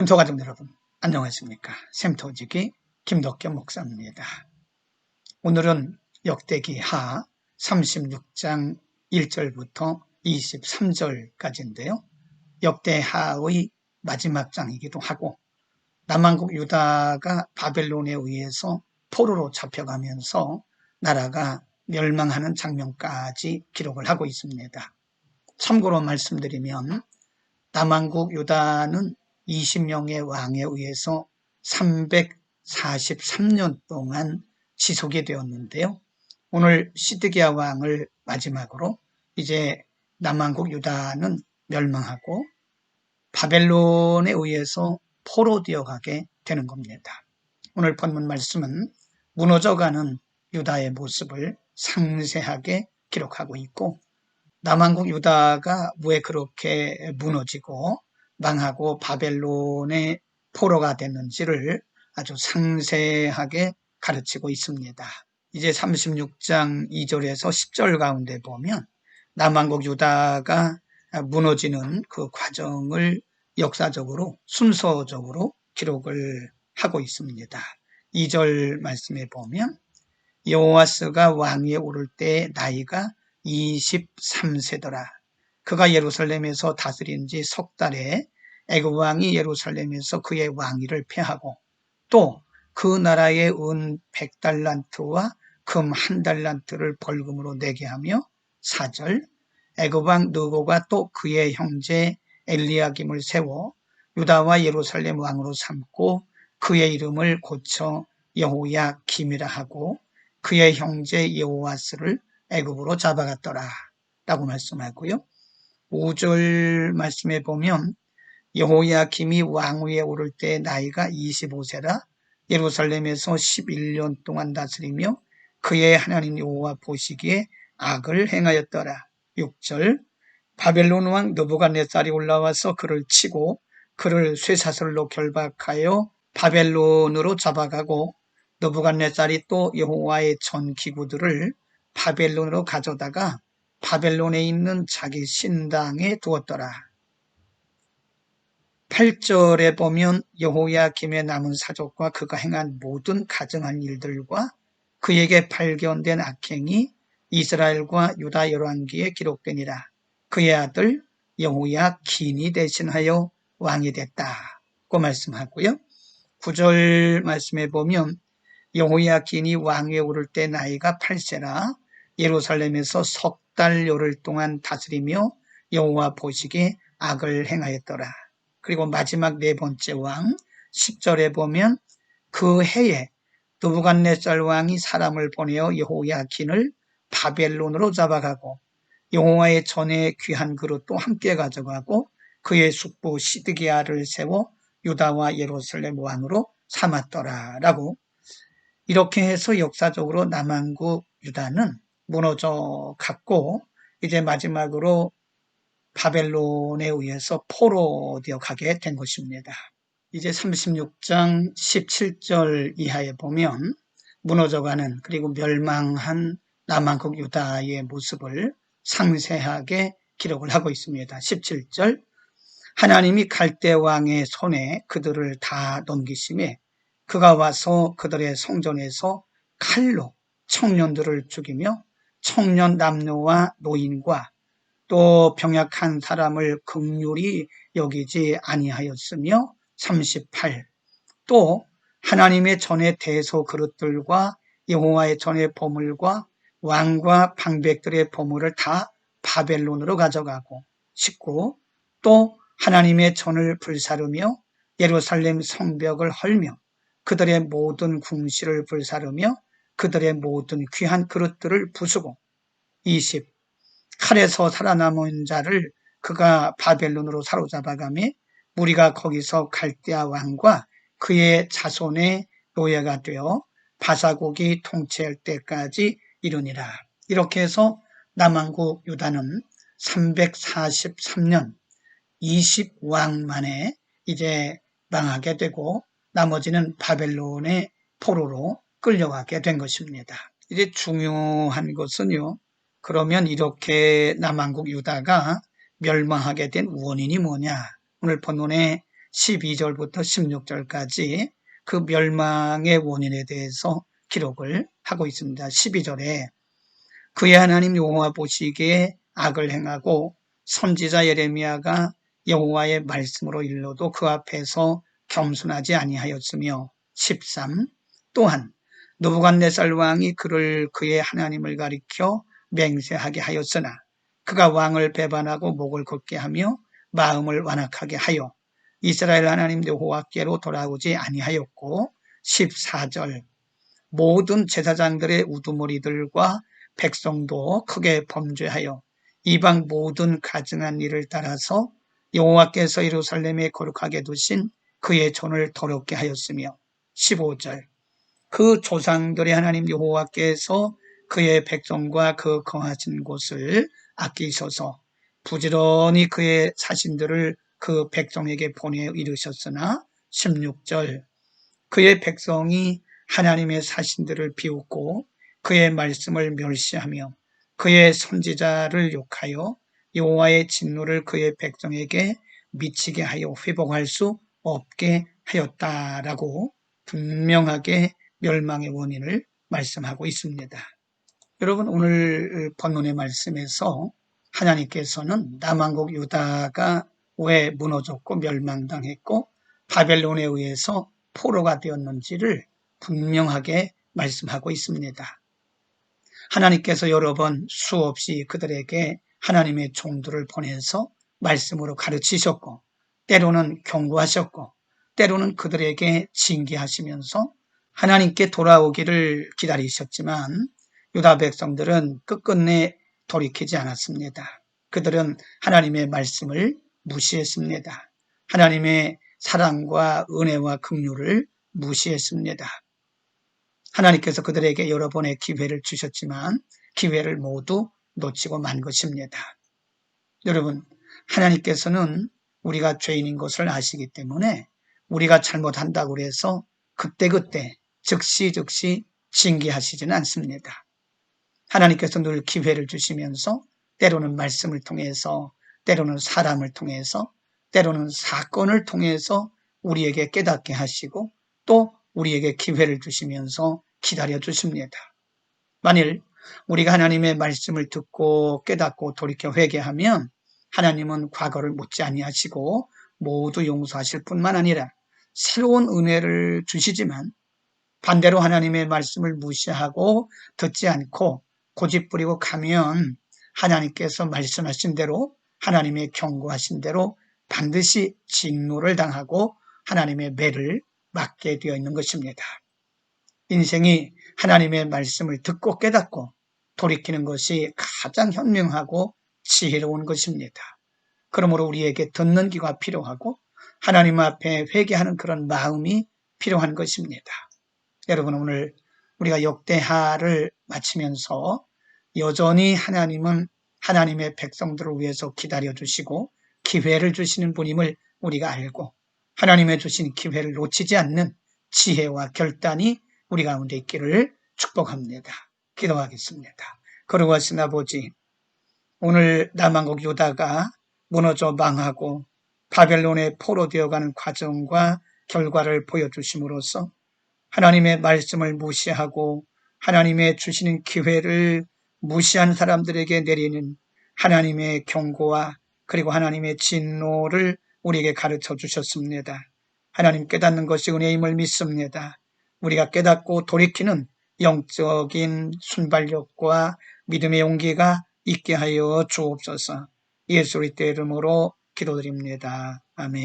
샘토 가족 여러분, 안녕하십니까? 샘토지기 김덕겸 목사입니다. 오늘은 역대기 하 36장 1절부터 23절까지인데요. 역대하의 마지막 장이기도 하고 남한국 유다가 바벨론에 의해서 포로로 잡혀가면서 나라가 멸망하는 장면까지 기록을 하고 있습니다. 참고로 말씀드리면 남한국 유다는 20명의 왕에 의해서 343년 동안 지속이 되었는데요. 오늘 시드기야 왕을 마지막으로 이제 남한국 유다는 멸망하고 바벨론에 의해서 포로되어 가게 되는 겁니다. 오늘 본문 말씀은 무너져가는 유다의 모습을 상세하게 기록하고 있고 남한국 유다가 왜 그렇게 무너지고 망하고 바벨론의 포로가 됐는지를 아주 상세하게 가르치고 있습니다. 이제 36장 2절에서 10절 가운데 보면 남한국 유다가 무너지는 그 과정을 역사적으로 순서적으로 기록을 하고 있습니다. 2절 말씀에 보면 여호아스가 왕위에 오를 때 나이가 23세더라. 그가 예루살렘에서 다스린 지 석 달에 애굽 왕이 예루살렘에서 그의 왕위를 폐하고 또 그 나라의 은 100달란트와 금 1달란트를 벌금으로 내게 하며 4절 애굽 왕 느고가 또 그의 형제 엘리야김을 세워 유다와 예루살렘 왕으로 삼고 그의 이름을 고쳐 여호야김이라 하고 그의 형제 여호아스를 애굽으로 잡아갔더라 라고 말씀하고요. 5절 말씀에 보면 여호야김이 왕위에 오를 때 나이가 25세라 예루살렘에서 11년 동안 다스리며 그의 하나님 여호와 보시기에 악을 행하였더라. 6절 바벨론 왕 느부갓네살이 올라와서 그를 치고 그를 쇠사슬로 결박하여 바벨론으로 잡아가고 느부갓네살이 또 여호와의 전 기구들을 바벨론으로 가져다가 바벨론에 있는 자기 신당에 두었더라. 8절에 보면 여호야김의 남은 사족과 그가 행한 모든 가증한 일들과 그에게 발견된 악행이 이스라엘과 유다 열왕기에 기록되니라. 그의 아들 여호야긴이 대신하여 왕이 됐다고 말씀하고요. 9절 말씀에 보면 여호야긴이 왕위에 오를 때 나이가 8세라 예루살렘에서 석 달 열흘 동안 다스리며 여호와 보시기에 악을 행하였더라. 그리고 마지막 네 번째 왕 10절에 보면 그 해에 느부갓네살 왕이 사람을 보내어 여호야긴을 바벨론으로 잡아가고 여호와의 전에 귀한 그릇도 함께 가져가고 그의 숙부 시드기야를 세워 유다와 예루살렘 왕으로 삼았더라라고 이렇게 해서 역사적으로 남한국 유다는 무너져 갔고 이제 마지막으로 바벨론에 의해서 포로되어 가게 된 것입니다. 이제 36장 17절 이하에 보면 무너져가는 그리고 멸망한 남한국 유다의 모습을 상세하게 기록을 하고 있습니다. 17절 하나님이 갈대 왕의 손에 그들을 다 넘기심에 그가 와서 그들의 성전에서 칼로 청년들을 죽이며 청년 남녀와 노인과 또 병약한 사람을 긍휼히 여기지 아니하였으며 38. 또 하나님의 전의 대소 그릇들과 여호와의 전의 보물과 왕과 방백들의 보물을 다 바벨론으로 가져가고 19. 또 하나님의 전을 불사르며 예루살렘 성벽을 헐며 그들의 모든 궁실을 불사르며 그들의 모든 귀한 그릇들을 부수고 20. 칼에서 살아남은 자를 그가 바벨론으로 사로잡아가며 무리가 거기서 갈대아 왕과 그의 자손의 노예가 되어 바사곡이 통치할 때까지 이르니라. 이렇게 해서 남한국 유다는 343년 20왕 만에 이제 망하게 되고 나머지는 바벨론의 포로로 끌려가게 된 것입니다. 이제 중요한 것은요. 그러면 이렇게 남한국 유다가 멸망하게 된 원인이 뭐냐? 오늘 본문에 12절부터 16절까지 그 멸망의 원인에 대해서 기록을 하고 있습니다. 12절에 그의 하나님 여호와 보시기에 악을 행하고 선지자 예레미야가 여호와의 말씀으로 일러도 그 앞에서 겸손하지 아니하였으며 13. 또한 느부갓네살 왕이 그를 그의 하나님을 가리켜 맹세하게 하였으나 그가 왕을 배반하고 목을 걷게 하며 마음을 완악하게 하여 이스라엘 하나님 여호와께로 돌아오지 아니하였고 14절 모든 제사장들의 우두머리들과 백성도 크게 범죄하여 이방 모든 가증한 일을 따라서 여호와께서 예루살렘에 거룩하게 두신 그의 전을 더럽게 하였으며 15절 그 조상들의 하나님 여호와께서 그의 백성과 그 거하신 곳을 아끼셔서 부지런히 그의 사신들을 그 백성에게 보내 이르셨으나 16절 그의 백성이 하나님의 사신들을 비웃고 그의 말씀을 멸시하며 그의 선지자를 욕하여 여호와의 진노를 그의 백성에게 미치게 하여 회복할 수 없게 하였다라고 분명하게 멸망의 원인을 말씀하고 있습니다. 여러분 오늘 본문의 말씀에서 하나님께서는 남왕국 유다가 왜 무너졌고 멸망당했고 바벨론에 의해서 포로가 되었는지를 분명하게 말씀하고 있습니다. 하나님께서 여러 번 수없이 그들에게 하나님의 종들을 보내서 말씀으로 가르치셨고 때로는 경고하셨고 때로는 그들에게 징계하시면서 하나님께 돌아오기를 기다리셨지만 유다 백성들은 끝끝내 돌이키지 않았습니다. 그들은 하나님의 말씀을 무시했습니다. 하나님의 사랑과 은혜와 긍휼을 무시했습니다. 하나님께서 그들에게 여러 번의 기회를 주셨지만 기회를 모두 놓치고 만 것입니다. 여러분, 하나님께서는 우리가 죄인인 것을 아시기 때문에 우리가 잘못한다고 해서 그때그때 즉시 징계하시지는 않습니다. 하나님께서 늘 기회를 주시면서 때로는 말씀을 통해서 때로는 사람을 통해서 때로는 사건을 통해서 우리에게 깨닫게 하시고 또 우리에게 기회를 주시면서 기다려 주십니다. 만일 우리가 하나님의 말씀을 듣고 깨닫고 돌이켜 회개하면 하나님은 과거를 묻지 아니하시고 모두 용서하실 뿐만 아니라 새로운 은혜를 주시지만 반대로 하나님의 말씀을 무시하고 듣지 않고 고집부리고 가면 하나님께서 말씀하신 대로 하나님의 경고하신 대로 반드시 진노를 당하고 하나님의 매를 맞게 되어 있는 것입니다. 인생이 하나님의 말씀을 듣고 깨닫고 돌이키는 것이 가장 현명하고 지혜로운 것입니다. 그러므로 우리에게 듣는 귀가 필요하고 하나님 앞에 회개하는 그런 마음이 필요한 것입니다. 여러분 오늘 우리가 역대하를 마치면서 여전히 하나님은 하나님의 백성들을 위해서 기다려주시고 기회를 주시는 분임을 우리가 알고 하나님의 주신 기회를 놓치지 않는 지혜와 결단이 우리 가운데 있기를 축복합니다. 기도하겠습니다. 거룩하신 아버지, 오늘 남왕국 유다가 무너져 망하고 바벨론에 포로되어가는 과정과 결과를 보여주심으로써 하나님의 말씀을 무시하고 하나님의 주시는 기회를 무시한 사람들에게 내리는 하나님의 경고와 그리고 하나님의 진노를 우리에게 가르쳐 주셨습니다. 하나님 깨닫는 것이 은혜임을 믿습니다. 우리가 깨닫고 돌이키는 영적인 순발력과 믿음의 용기가 있게 하여 주옵소서. 예수 그리스도의 이름으로 기도드립니다. 아멘.